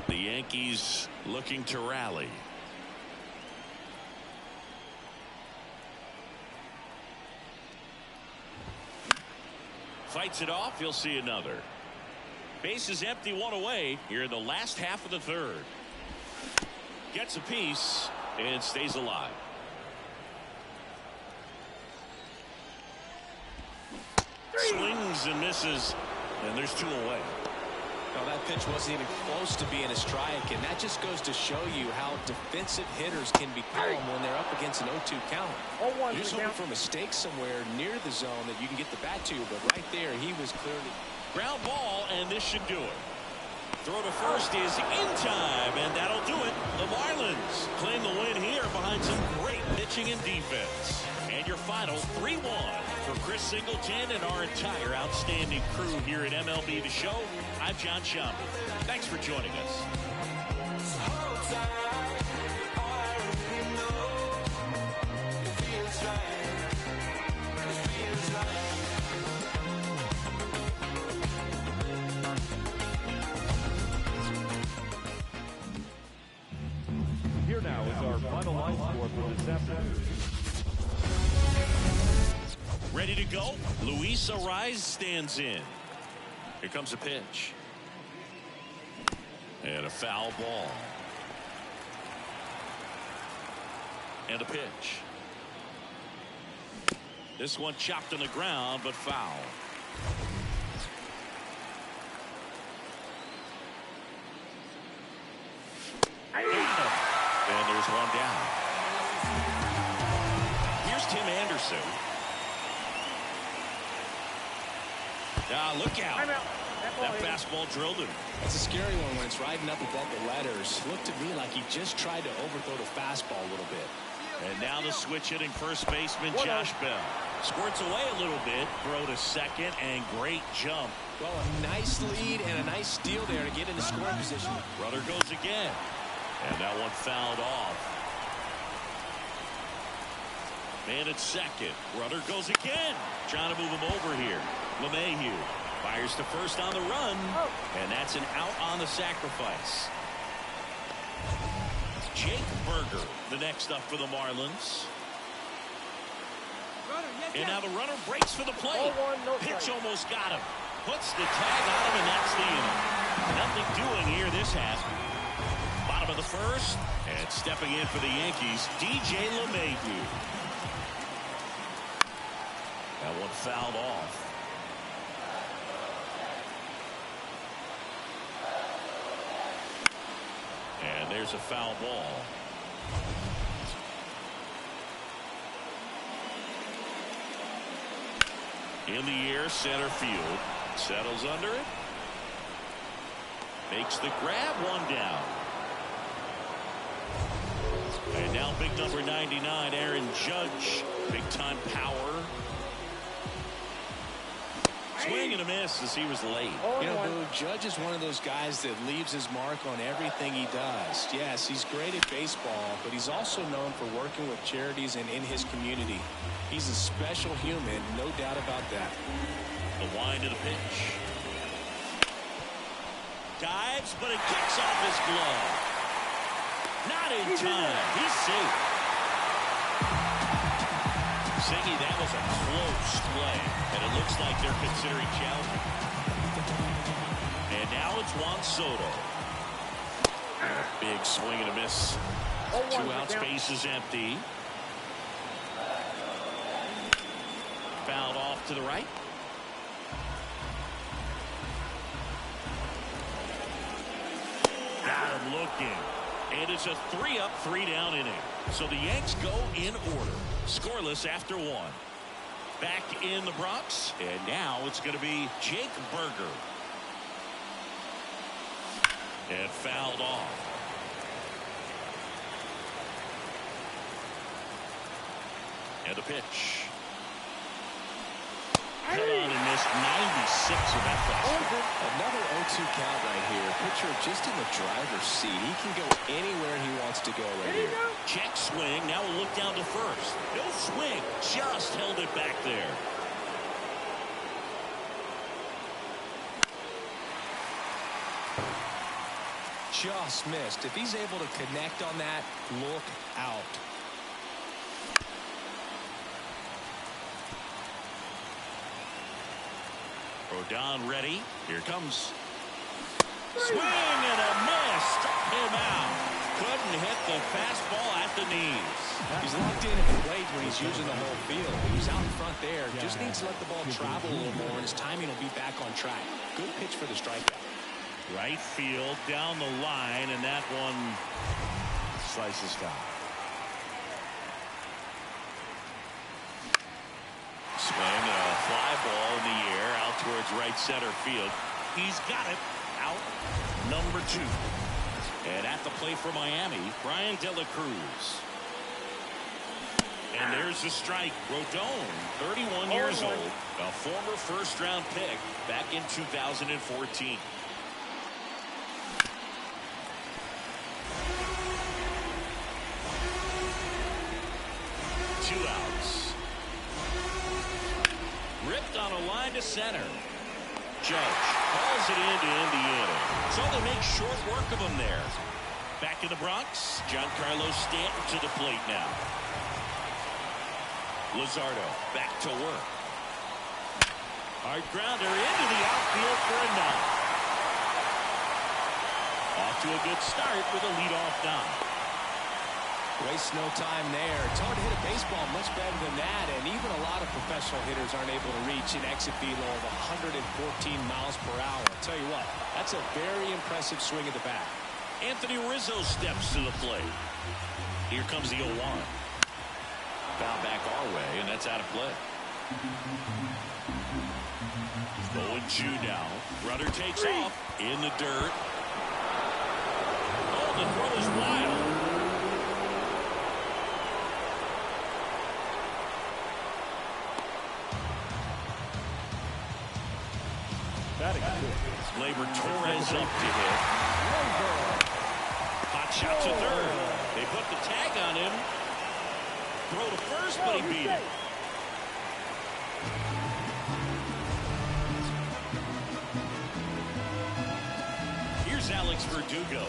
The Yankees looking to rally. Fights it off. He'll see another. Base is empty, one away here in the last half of the third. Gets a piece and stays alive. Swings and misses, and there's two away. Well, that pitch wasn't even close to being a strike, and that just goes to show you how defensive hitters can become when they're up against an 0-2 count. You're just hoping for a mistake somewhere near the zone that you can get the bat to, but right there he was clearly. Ground ball, and this should do it. Throw to first is in time, and that'll do it. The Marlins claim the win here behind some great pitching and defense. And your final 3-1 for Chris Singleton and our entire outstanding crew here at MLB The Show. I'm John Shamble. Thanks for joining us. Here now is our final line score for this afternoon. Ready to go? Luis Ariz stands in. Here comes a pitch. And a foul ball. And a pitch. This one chopped on the ground, but foul. And there's one down. Here's Tim Anderson. Look out. That fastball drilled him. It's a scary one when it's riding up above the letters. Looked to me like he just tried to overthrow the fastball a little bit. And now the switch hitting first baseman Josh Bell. Squirts away a little bit. Throw to second and great jump. Well, a nice lead and a nice steal there to get into scoring position. Runner goes again. And that one fouled off. Man at second. Runner goes again. Trying to move him over here. LeMahieu fires to first on the run. And that's an out on the sacrifice. Jake Berger, the next up for the Marlins. And now the runner breaks for the plate. Pitch almost got him. Puts the tag on him, and that's the inning. Nothing doing here this half. Bottom of the first, and stepping in for the Yankees, DJ LeMahieu. That one fouled off. And there's a foul ball. In the air, center field. Settles under it. Makes the grab, one down. And now big number 99, Aaron Judge. Big time power. Swing and a miss as he was late. You know, Boo, Judge is one of those guys that leaves his mark on everything he does. Yes, he's great at baseball, but he's also known for working with charities and in his community. He's a special human, no doubt about that. The wind of the pitch. Dives, but it kicks off his glove. Not in time. He's safe. Siggy, that was a close play, and it looks like they're considering challenging. And now it's Juan Soto. Big swing and a miss. 2 outs, base is empty. Fouled off to the right. Got him looking. And it's a 3-up, 3-down inning. So the Yanks go in order. Scoreless after 1. Back in the Bronx. And now it's going to be Jake Berger. And fouled off. And the pitch. Cut on and missed 96 of that fastball. Another 0-2 count right here. Pitcher just in the driver's seat. He can go anywhere he wants to go right here. Check swing. Now we'll look down to first. No swing. Just held it back there. Just missed. If he's able to connect on that, look out. Rodon ready. Here comes. Swing and a miss. Struck him out. Couldn't hit the fastball at the knees. He's locked in at the plate when he's using the whole field. He's out in front there. Just needs to let the ball travel a little more, and his timing will be back on track. Good pitch for the strikeout. Right field down the line, and that one slices foul. Swing, a fly ball in the air out towards right center field. He's got it. Out number 2. And at the plate for Miami, Brian De La Cruz. And there's the strike. Rodon, 31 years old, a former first-round pick back in 2014. Two outs. Ripped on a line to center. Judge calls it in to end the inning. So they make short work of him there. Back in the Bronx, Giancarlo Stanton to the plate now. Luzardo back to work. Hard grounder into the outfield for a knock. Off to a good start with a leadoff knock. Waste no time there. It's hard to hit a baseball much better than that, and even a lot of professional hitters aren't able to reach an exit velo of 114 miles per hour. I'll tell you what, that's a very impressive swing at the bat. Anthony Rizzo steps to the plate. Here comes the 0-1. Foul back our way, and that's out of play. 0-2 now. Runner takes off in the dirt. Oh, the throw is wild. Gleyber Torres up to hit. Hot shot to third. They put the tag on him. Throw to first, but he beat it. Here's Alex Verdugo.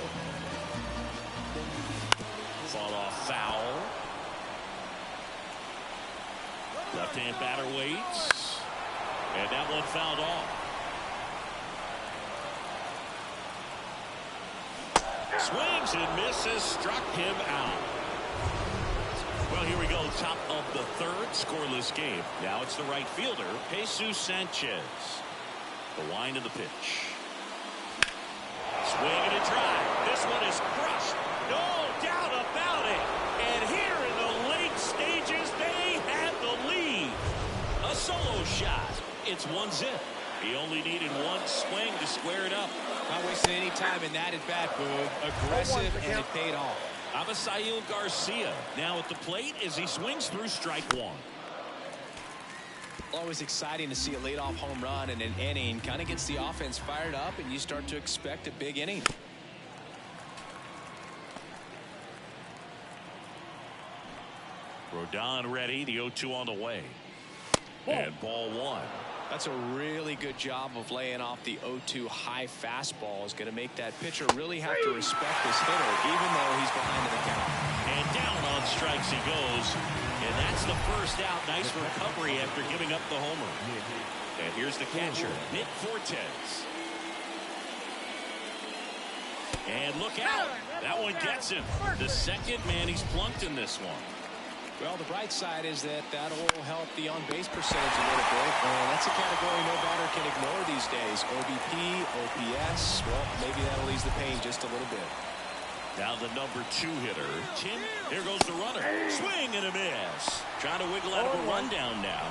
Fall off foul. Left-hand batter waits. And that one fouled off. Swings and misses, struck him out. Well, here we go, top of the third, scoreless game. Now it's the right fielder, Jesus Sanchez. The wind of the pitch. Swing and a drive. This one is crushed. No doubt about it. And here in the late stages, they have the lead. A solo shot. It's 1-0. He only needed one swing to square it up. Not wasting any time in that at bat, Boog. Aggressive, and it paid off. Avisail Garcia now at the plate as he swings through strike 1. Always exciting to see a leadoff home run in an inning. Kind of gets the offense fired up, and you start to expect a big inning. Rodon ready. The 0-2 on the way. And ball 1. That's a really good job of laying off the 0-2 high fastball. Is going to make that pitcher really have to respect this hitter, even though he's behind in the count. And down on strikes he goes. And that's the first out. Nice recovery after giving up the homer. And here's the catcher, Nick Fortes. And look out. That one gets him. The second man he's plunked in this one. Well, the bright side is that that'll help the on-base percentage a little bit. That's a category no batter can ignore these days. OBP, OPS, well, maybe that'll ease the pain just a little bit. Now the number 2 hitter, Tim. Here goes the runner. Swing and a miss. Trying to wiggle out of a rundown now.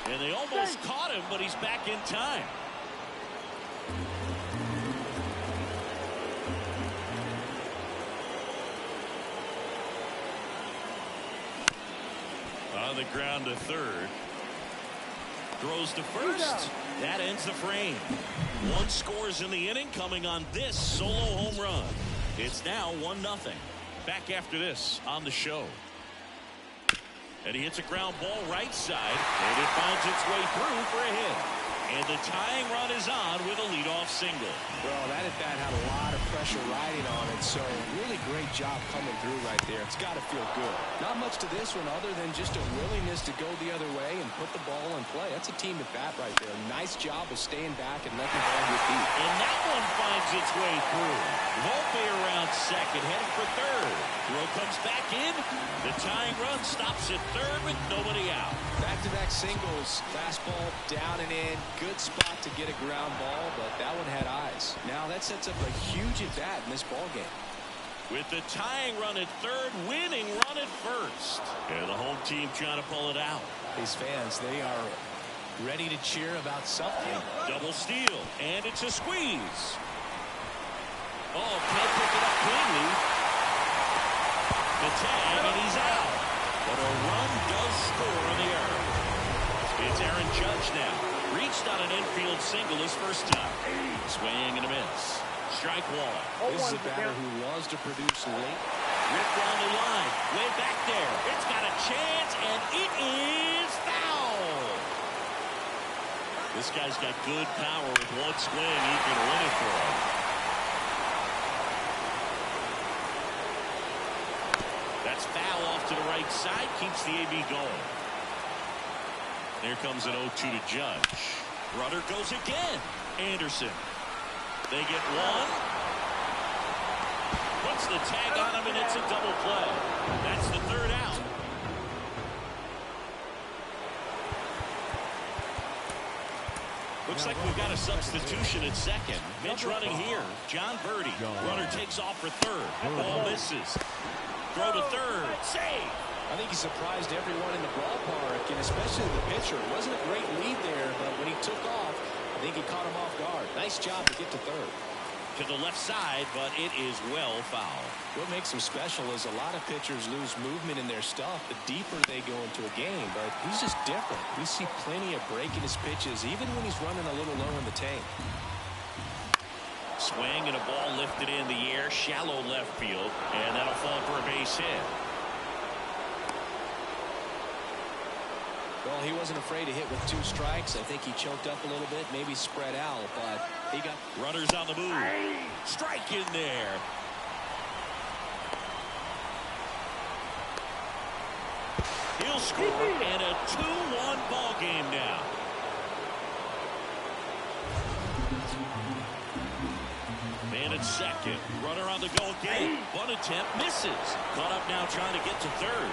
And they almost caught him, but he's back in time. On the ground to third. Throws to first. That ends the frame. 1 scores in the inning coming on this solo home run. It's now 1-0. Back after this on the show. And he hits a ground ball right side, and it finds its way through for a hit. And the tying run is on with a leadoff single. Well, that at bat had a lot of pressure riding on it, so really great job coming through right there. It's got to feel good. Not much to this one other than just a willingness to go the other way and put the ball in play. That's a team at bat right there. Nice job of staying back and letting the ball get deep. And that one finds its way through. Volpe around second, heading for third. Throw comes back in. The tying run stops at third with nobody out. Back-to-back singles. Fastball down and in. Good spot to get a ground ball, but that one had eyes. Now that sets up a huge at bat in this ball game. With the tying run at third, winning run at first. And the home team trying to pull it out. These fans, they are ready to cheer about something. Double steal, and it's a squeeze. Oh, can't pick it up cleanly. The tag, and he's out. But a run does score in the earth. It's Aaron Judge now. Reached on an infield single his first time. Swing and a miss. Strike 1. This is a batter who loves to produce late. Ripped down the line. Way back there. It's got a chance, and it is foul. This guy's got good power. With one swing, he can win it for him. That's foul off to the right side. Keeps the AB going. Here comes an 0-2 to Judge. Runner goes again. Anderson. They get one. Puts the tag on him, and it's a double play. That's the third out. Looks like we've got a substitution at second. Bench running here. John Birdie. Runner takes off for third. Ball misses. Throw to third. Save. I think he surprised everyone in the ballpark, and especially the pitcher. It wasn't a great lead there, but when he took off, I think he caught him off guard. Nice job to get to third. To the left side, but it is well foul. What makes him special is a lot of pitchers lose movement in their stuff the deeper they go into a game, but he's just different. We see plenty of breaking his pitches, even when he's running a little low in the tank. Swing and a ball lifted in the air, shallow left field, and that'll fall for a base hit. Well, he wasn't afraid to hit with 2 strikes. I think he choked up a little bit, maybe spread out, but he got... Runners on the move. Strike in there. He'll score, and a 2-1 ball game now. Man at second. Runner on the go again. Bunt attempt misses. Caught up now trying to get to third.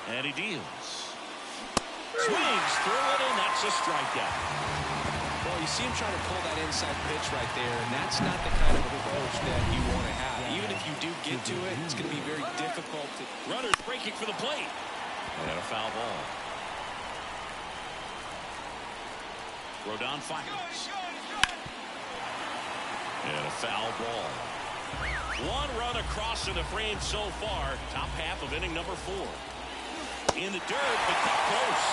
And he deals. Swings through it, and that's a strikeout. Well, you see him trying to pull that inside pitch right there, and that's not the kind of approach that you want to have. Even if you do get to it, it's going to be very difficult to... Runners breaking for the plate. And a foul ball. Rodon fires. And a foul ball. 1 run across in the frame so far. Top half of inning number 4. In the dirt, but got close.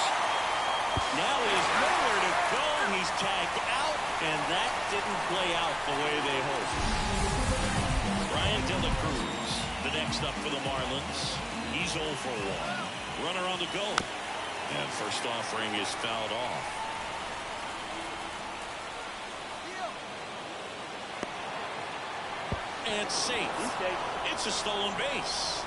Now he has nowhere to go. He's tagged out, and that didn't play out the way they hoped. Brian De La Cruz, the next up for the Marlins. He's 0 for 1. Runner on the go. And first offering is fouled off. And safe. It's a stolen base.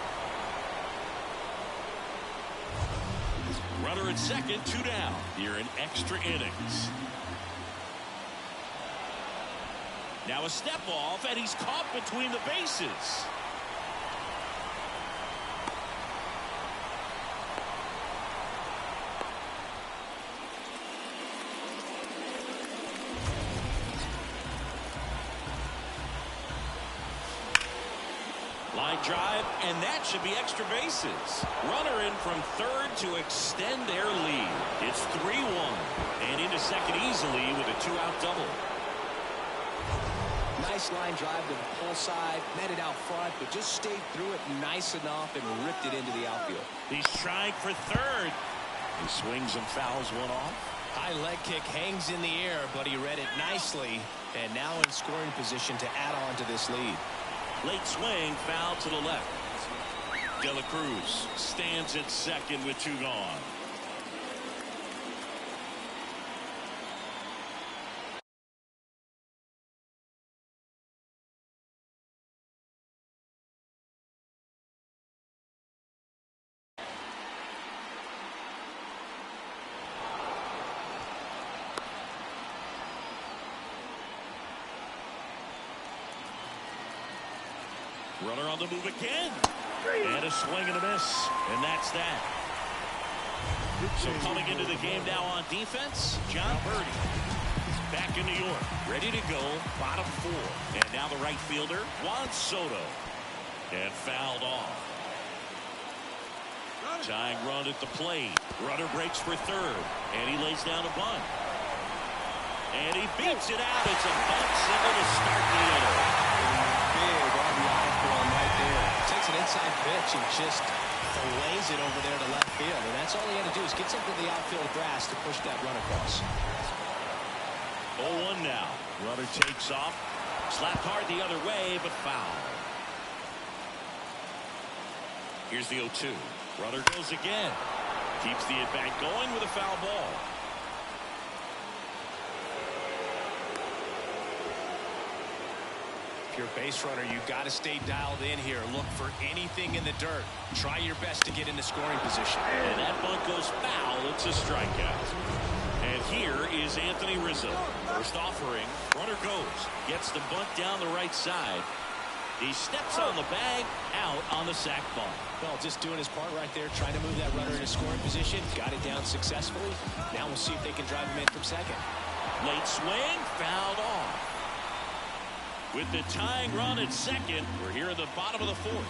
Runner at second, 2 down. Here in extra innings. Now a step off, and he's caught between the bases. Line drive, and that should be extra bases. Runner in from third to extend their lead. It's 3-1, and into second easily with a 2-out double. Nice line drive to the pull side, met it out front, but just stayed through it nice enough and ripped it into the outfield. He's trying for third. He swings and fouls one off. High leg kick hangs in the air, but he read it nicely, and now in scoring position to add on to this lead. Late swing, foul to the left. De La Cruz stands at second with 2 gone. Runner on the move again. And a swing and a miss. And that's that. So coming into the game now on defense, John Birdie. Back in New York. Ready to go. Bottom 4. And now the right fielder, Juan Soto. And fouled off. Tying run at the plate. Runner breaks for third. And he lays down a bunt. And he beats it out. It's a bunt single to start the inning. Big RBI for him right there. Takes an inside pitch and just fillets it over there to left field. And that's all he had to do is get something to the outfield grass to push that run across. 0-1 now. Runner takes off. Slapped hard the other way, but foul. Here's the 0-2. Runner goes again. Keeps the at-bat going with a foul ball. If you're a base runner, you've got to stay dialed in here. Look for anything in the dirt. Try your best to get into scoring position. And that bunt goes foul. It's a strikeout. And here is Anthony Rizzo. First offering. Runner goes. Gets the bunt down the right side. He steps on the bag, out on the sac bunt. Well, just doing his part right there, trying to move that runner into scoring position. Got it down successfully. Now we'll see if they can drive him in from second. Late swing, fouled off. With the tying run at second, we're here at the bottom of the 4th.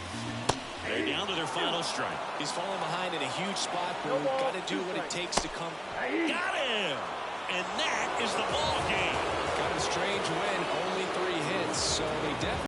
They're down to their final strike. He's falling behind in a huge spot, but we've got to do what it takes to come. Got him! And that is the ball game. Kind of a strange win, only 3 hits, so they definitely